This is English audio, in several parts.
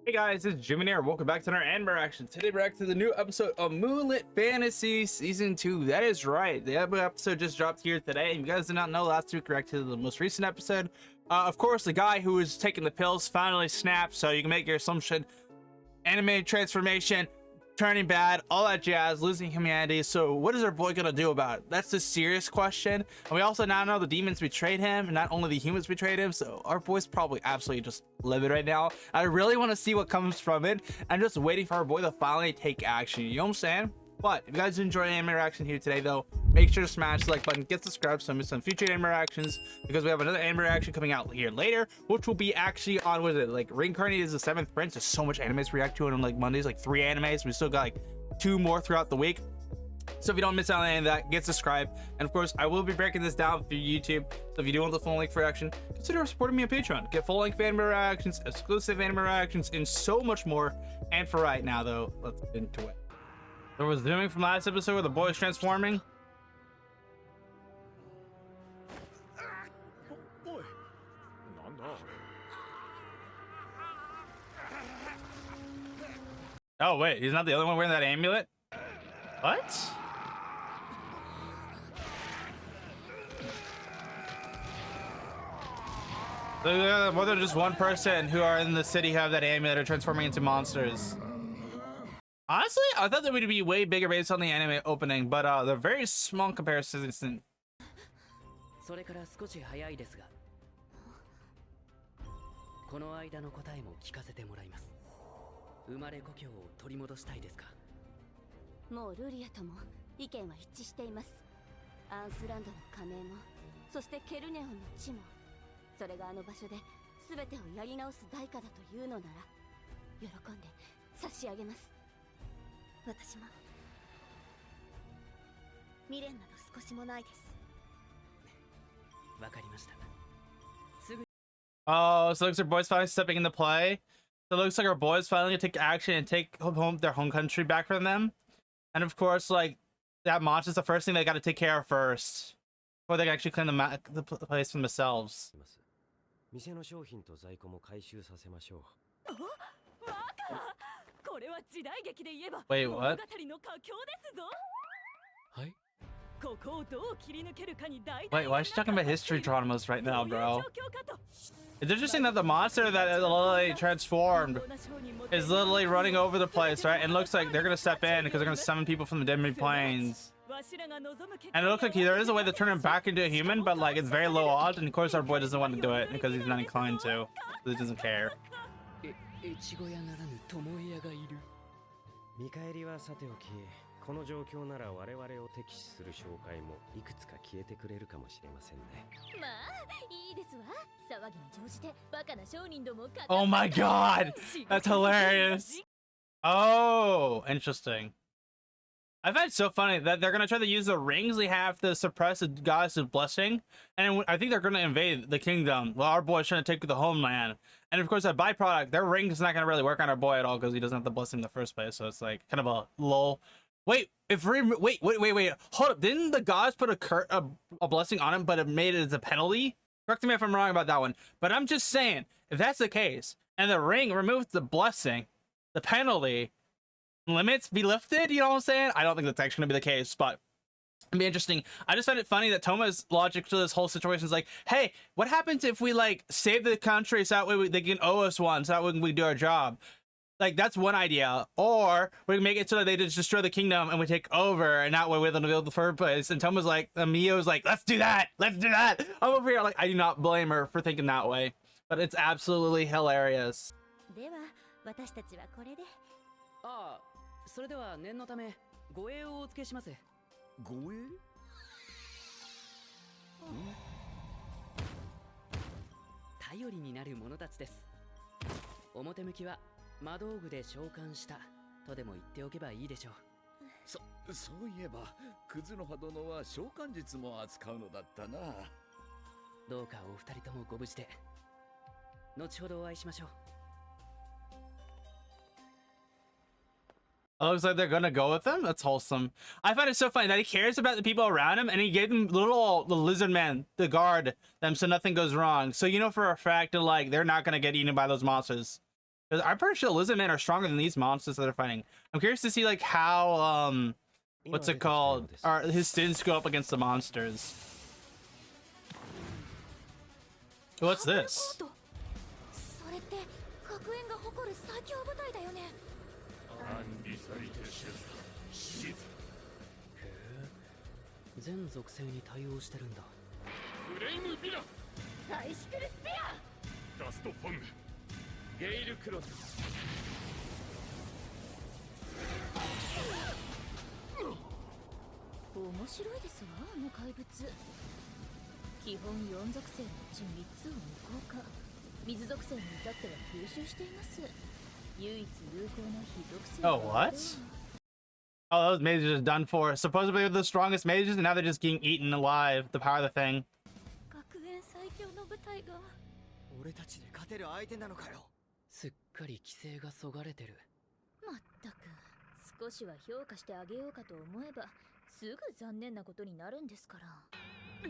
Hey guys, it's GMAN here. Welcome back to our anime reaction. Today we're reacting to the new episode of Moonlit Fantasy Season 2. That is right. The episode just dropped here today. And you guys did not know, last week we reacted to the most recent episode. Of course, the guy who was taking the pills finally snapped, so you can make your assumption. Animated transformation, turning bad, all that jazz, losing humanity. So what is our boy gonna do about it? That's the serious question. And we also now know the demons betrayed him, and not only the humans betrayed him. So our boy's probably absolutely just livid right now. I really want to see what comes from it. I'm just waiting for our boy to finally take action. You know what I'm saying? But if you guys enjoy anime reaction here today, though, make sure to smash the like button, get subscribed so I miss some future anime reactions, because we have another anime reaction coming out here later, which will be actually on, what is it, like Reincarnated as the Seventh Prince. There's so much animes to react to, and on like Mondays, like 3 animes. We still got like 2 more throughout the week. So if you don't miss out on any of that, get subscribed. And of course, I will be breaking this down for YouTube. So if you do want the full length reaction, consider supporting me on Patreon. Get full length anime reactions, exclusive anime reactions, and so much more. And for right now, though, let's get into it. There was zooming from last episode where the boy is transforming. Oh wait, he's not the only one wearing that amulet? What? There are more than just one person who are in the city who have that amulet or transforming into monsters. Honestly, I thought that would be way bigger based on the anime opening, but they're very small comparisons. Oh, so it looks like our boys finally stepping into play. So it looks like our boys finally gonna take action and take home their home country back from them. And of course, like, that monster is the first thing they got to take care of first, before they can actually clean the place for themselves. Wait, what? Wait, why is she talking about history dramas right now, bro? It's interesting that the monster that is literally transformed is literally running over the place, right? And looks like they're gonna step in because they're gonna summon people from the Demi Plains. And it looks like there is a way to turn him back into a human, but like it's very low odds. And of course our boy doesn't want to do it because he's not inclined to. He doesn't care. Oh my god, that's hilarious. Oh, interesting. I find it so funny that they're gonna try to use the rings they have to suppress the goddess' blessing, and I think they're gonna invade the kingdom while our boy's trying to take the homeland. And of course, a byproduct, their ring is not gonna really work on our boy at all because he doesn't have the blessing in the first place. So it's like kind of a lull. Wait, wait, hold up! Didn't the gods put a blessing on him, but it made it as a penalty? Correct me if I'm wrong about that one. But I'm just saying, if that's the case, and the ring removes the blessing, the penalty limits be lifted. You know what I'm saying? I don't think that's actually gonna be the case, but it'd be interesting. I just find it funny that Toma's logic to this whole situation is like, hey, what happens if we like save the country so that way they can owe us one, so that way we do our job? Like, that's one idea. Or we can make it so that they just destroy the kingdom and we take over, and that way we're gonna build the third place. And Toma's like, Mio's like, let's do that. Let's do that. I'm over here like, I do not blame her for thinking that way, but it's absolutely hilarious. It looks like they're gonna go with him. That's wholesome. I find it so funny that he cares about the people around him, and he gave them the lizard man to guard them so nothing goes wrong. So you know for a fact that like they're not gonna get eaten by those monsters. 'Cause I'm pretty sure lizard men are stronger than these monsters that they're fighting. I'm curious to see like how what's it called? Or his stints go up against the monsters. What's this? それって学園が誇る最強部隊だよね。全属性に対応してるんだ。フレイムビラ、バイシクルスペア。ダストフォング、ゲイルクロス。面白いですわ、あの怪物。基本4属性のうち3つを無効化。水属性に至っては吸収しています。唯一有効な非属性。 Oh, what? Oh, those mages are done for. Supposedly they're the strongest mages, and now they're just getting eaten alive. The power of the thing. 学園最強の部隊が。俺たちで勝てる相手なのかよ。すっかり規制がそがれてる。まったく、少しは評価してあげようかと思えば、すぐ残念なことになるんですから。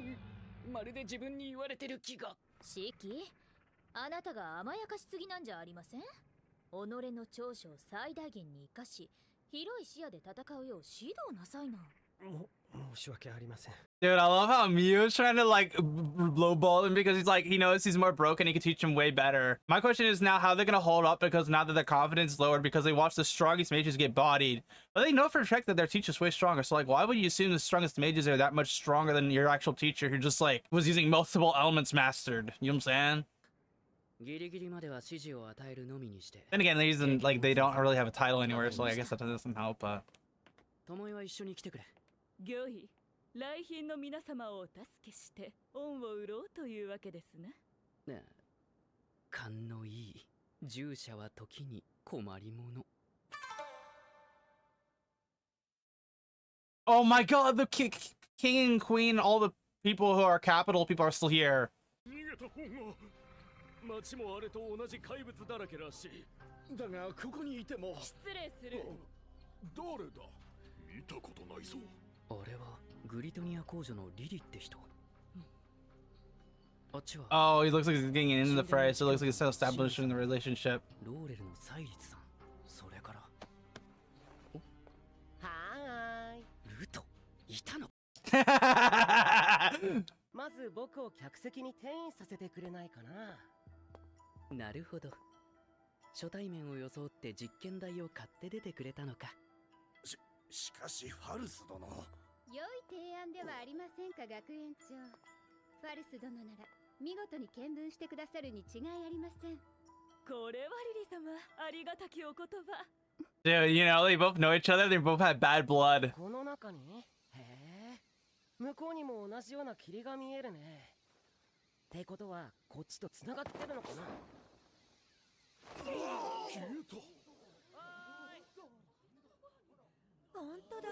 まるで自分に言われてる気が。シキ、あなたが甘やかしすぎなんじゃありません？己の長所を最大限に生かし、広い視野で戦うよう指導なさいな。申し訳ありません。 Dude, I love how Mio's trying to like lowball him because he's like, he knows he's more broken. He can teach him way better. My question is now how they're going to hold up because now that their confidence is lowered because they watch the strongest mages get bodied. But they know for a fact that their teacher's way stronger. So like, why would you assume the strongest mages are that much stronger than your actual teacher who just like was using multiple elements mastered? You know what I'm saying? ギリギリまでは指示を与えるのみにして。 Then again, they using like they don't really have a title anywhere, so like, I guess that doesn't help. But 友は一緒に来てくれ。御意、来賓の皆様をお助けして恩を売ろうというわけですね。ねえ、勘のいい従者は時に困りもの。 oh my god, the king and queen, all the people who are capital people are still here. 逃げた方が。町もあれと同じ怪物だらけらしい。だがここにいても。失礼する。誰だ？見たことないぞ。あれはグリトニア公女のリリって人。あっちは。 Oh, he looks like he's getting into the fray, so it looks like he's still establishing the relationship. ローレルのサイリツさん。それから。はーい。ルトいたの。まず僕を客席に転院させてくれないかな。なるほど。初対面を装って実験台を買って出てくれたのか。しかしファルス殿。良い提案ではありませんか、学園長。ファルス殿なら見事に見聞してくださるに違いありません。これはリリ様、ありがたきお言葉。 Dude, you know, they both know each other. They both have bad blood. この中に？へえ。向こうにも同じような霧が見えるね。ってことはこっちと繋がってるのかな。消えた。本当だ。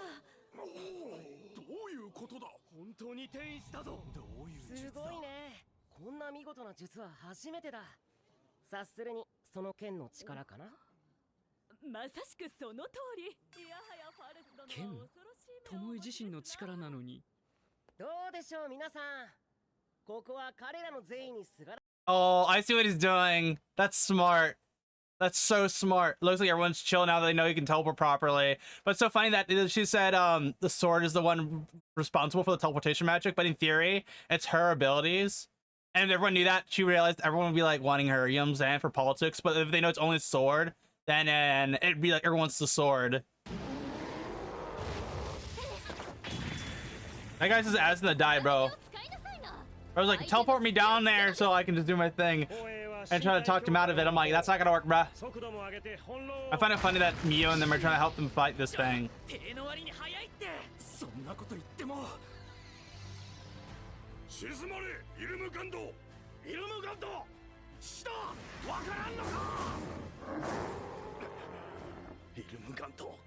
どういうことだ？本当に転移したぞ。どういうすごいね。こんな見事な術は初めてだ。察するにその剣の力かな。まさしくその通り。いやはやファルス殿は恐ろしい。友自身の力なのに。どうでしょう皆さん。ここは彼らの善意にすがら。 Oh, I see what he's doing. That's smart. That's so smart. Looks like everyone's chill now that they know you can teleport properly. But it's so funny that she said the sword is the one responsible for the teleportation magic, but in theory, it's her abilities. And if everyone knew that, she realized everyone would be like wanting her, you know what I'm saying, for politics. But if they know it's only sword, then it'd be like everyone wants the sword. That guy's just asking to die, bro. I was like, teleport me down there so I can just do my thing and try to talk him out of it. I'm like, that's not gonna work, bruh. I find it funny that Mio and them are trying to help them fight this thing. そんなこと言っても。静まれ、イルムガンド。イルムガンド。父だ。わからんのか。イルムガンド。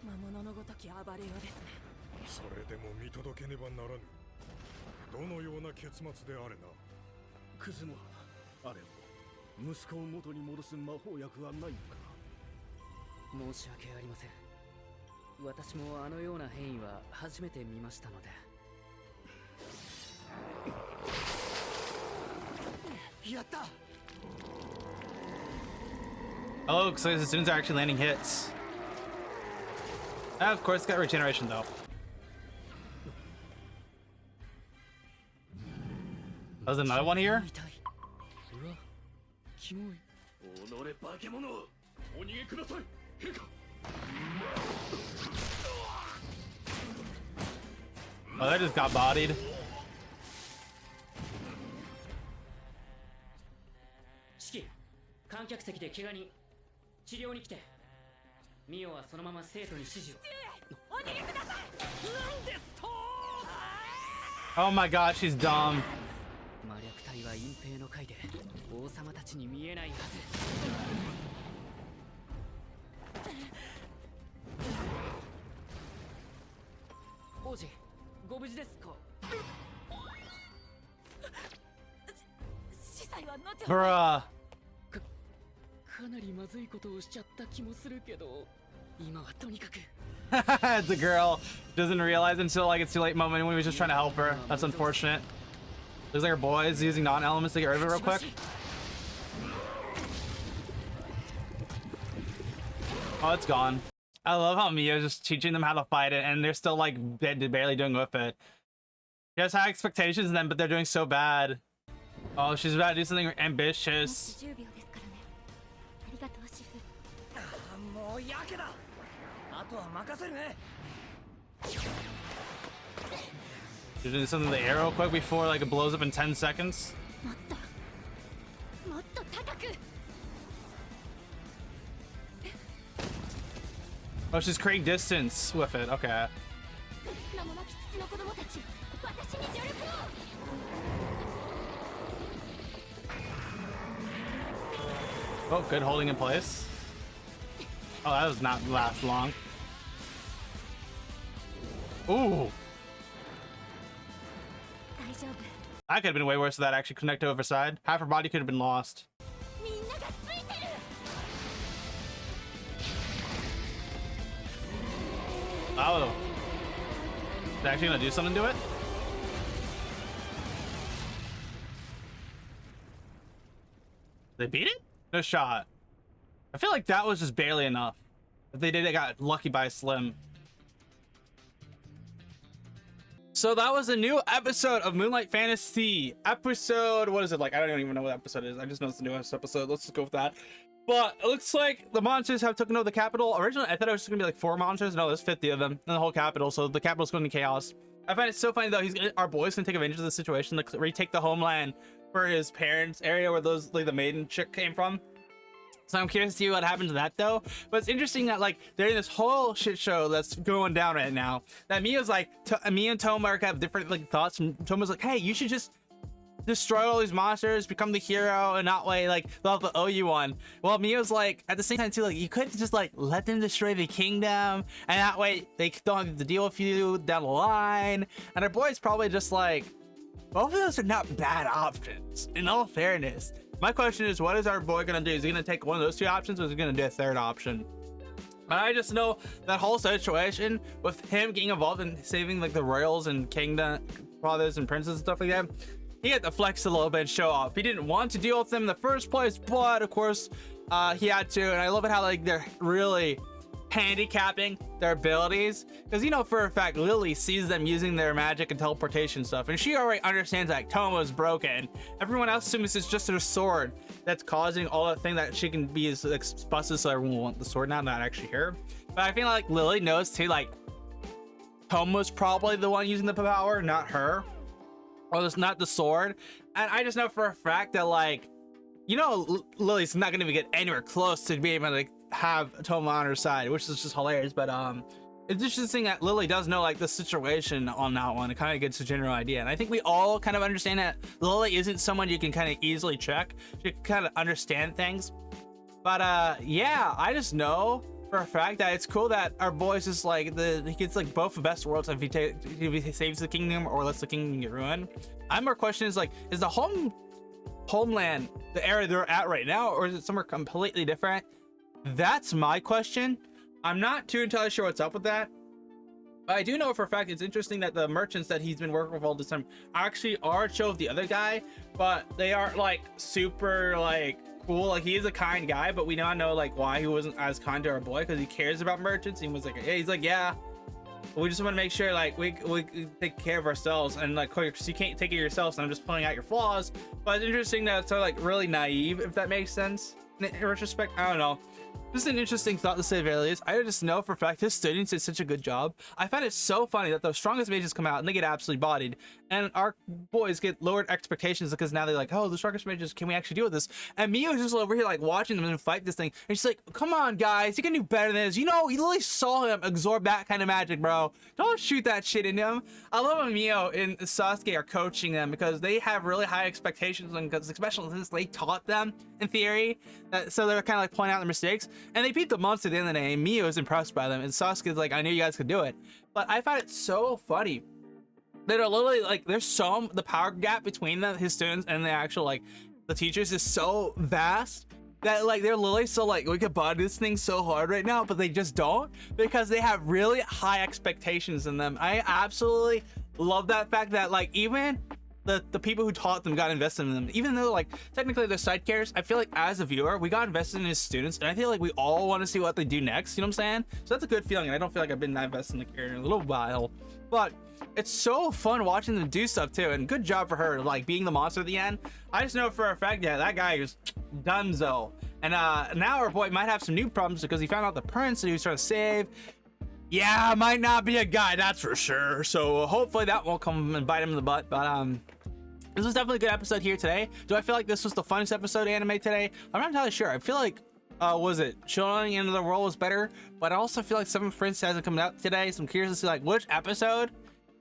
魔物のごとき暴れようですね。それでも見届けねばならぬ。どのような結末であれな。クズマ、あれを息子を元に戻す魔法薬はないのか。申し訳ありません。私もあのような変異は初めて見ましたので。やった。Oh, because the students are actually landing hits. Of course, it's got regeneration though. There's another one here. うわキモい己化け物お逃げください陛下 Oh, that just got bodied. 四季観客席で怪我人治療に来てミオはそのまま生徒に指示を Oh my gosh, she's dumb. 魔略隊は隠蔽の会で王様たちに見えないはず王子ご無事ですか 司祭は後ほど Bruh. かなりまずいことをしちゃった気もするけど今はとにかく It's a girl. Doesn't realize until like it's too late moment when he was just trying to help her. That's unfortunate. Looks like her boy is using non-elements to get rid of it real quick. Oh, it's gone. I love how Mia's just teaching them how to fight it, and they're still like barely doing with it. She has high expectations in them, but they're doing so bad. Oh, she's about to do something ambitious. 10秒ですからね。ありがとうシフ。もうやけだ。あとは任せるね。 She's doing something to the arrow quick before like it blows up in 10 seconds. もっと高く。 Oh, she's creating distance with it. Okay. 名もなき土の子供たち、私に助力を。 Oh, good holding in place. Oh, that does not last long. Ooh. 大丈夫。 That could have been way worse if that actually connected over side. Half her body could have been lost. みんながついてる。 Oh. Is it actually gonna do something to it? They beat it? No shot. I feel like that was just barely enough. If they did, they got lucky by a slim. So that was a new episode of Moonlight Fantasy. Episode, what is it like? I don't even know what episode it is. I just know it's the newest episode. Let's just go with that. But it looks like the monsters have taken over the capital. Originally, I thought it was just gonna be like 4 monsters. No, there's 50 of them in the whole capital. So the capital's going to chaos. I find it so funny though. Our boy's gonna take advantage of the situation, like retake the homeland for his parents' area where those like the maiden chick came from. So I'm curious to see what happens to that though. But it's interesting that like during this whole shit show that's going down right now, that Mia's like, me and Toma have different like thoughts, and Toma's like, hey, you should just destroy all these monsters, become the hero, and that way like they'll have to owe you one. Well, Mia's like at the same time too, like you could just like let them destroy the kingdom, and that way they don't have to deal with you down the line. And our boy's probably just like, both of those are not bad options, in all fairness. My question is, what is our boy gonna do? Is he gonna take one of those 2 options, or is he gonna do a 3rd option? And I just know that whole situation with him getting involved in saving like the royals and kingdom fathers and princes and stuff like that, he had to flex a little bit and show off. He didn't want to deal with them in the first place, but of course he had to. And I love it how like they're really handicapping their abilities, because you know for a fact Lily sees them using their magic and teleportation stuff, and she already understands that Toma is broken. Everyone else assumes it's just her sword that's causing all that thing that she can be as like busted, so everyone will want the sword now, not actually her. But I feel like Lily knows too, like Toma's probably the one using the power, not her, or it's not the sword. And I just know for a fact that like, you know, Lily's not gonna even get anywhere close to being able to like have Toma on her side, which is just hilarious. But it's interesting that Lily does know like the situation on that one. It kind of gets a general idea, and I think we all kind of understand that Lily isn't someone you can kind of easily check. She can kind of understand things. But yeah, I just know for a fact that it's cool that our boy's just like he gets like both the best worlds if he saves the kingdom or lets the kingdom get ruined. My question is like, is the homeland the area they're at right now, or is it somewhere completely different? That's my question. I'm not too entirely sure what's up with that. But I do know for a fact it's interesting that the merchants that he's been working with all this time actually are a show of the other guy, but they aren't like super like cool. Like, he is a kind guy, but we now know like why he wasn't as kind to our boy, because he cares about merchants. He was like, yeah, he's like, yeah, we just want to make sure like we take care of ourselves, and like, course, you can't take care of yourself, so I'm just pointing out your flaws. But it's interesting that it's sort of like really naive, if that makes sense in retrospect. I don't know. This is an interesting thought to say the very least. I just know for a fact his students did such a good job. I find it so funny that the strongest mages come out and they get absolutely bodied, and our boys get lowered expectations because now they're like, oh, the strongest mages, can we actually deal with this? And Mio's just over here like watching them fight this thing, and she's like, come on guys, you can do better than this. You know, you literally saw him absorb that kind of magic, bro. Don't shoot that shit in him. I love when Mio and Sasuke are coaching them, because they have really high expectations, and because especially since they taught them in theory, so they're kind of like pointing out their mistakes, and they beat the monster at the end of the day, and Mio is impressed by them, and Sasuke's like, I knew you guys could do it. But I find it so funny that are literally like, there's so, the power gap between them, his students, and the actual like the teachers is so vast that like they're literally so like, we could body this thing so hard right now, but they just don't, because they have really high expectations in them. I absolutely love that fact that like even the people who taught them got invested in them, even though like technically they're side characters. I feel like as a viewer, we got invested in his students, and I feel like we all want to see what they do next, you know what I'm saying? So that's a good feeling, and I don't feel like I've been that invested in the character in a little while. But it's so fun watching them do stuff too, and good job for her like being the monster at the end. I just know for a fact, yeah, that guy is donezo. And now our boy might have some new problems because he found out the prince that he was trying to save, yeah, might not be a guy, that's for sure. So hopefully that won't come and bite him in the butt. But this was definitely a good episode here today. Do I feel like this was the funnest episode of anime today? I'm not entirely sure. I feel like was it showing into the world was better, but I also feel like Seventh Prince hasn't come out today, so I'm curious to see like which episode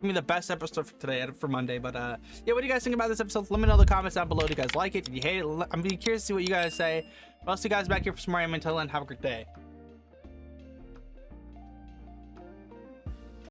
give me the best episode for today, for Monday. But yeah, what do you guys think about this episode? Let me know in the comments down below. Do you guys like it? Did you hate it? I'm curious to see what you guys say. I'll see you guys back here for some more anime. Until then, have a great day.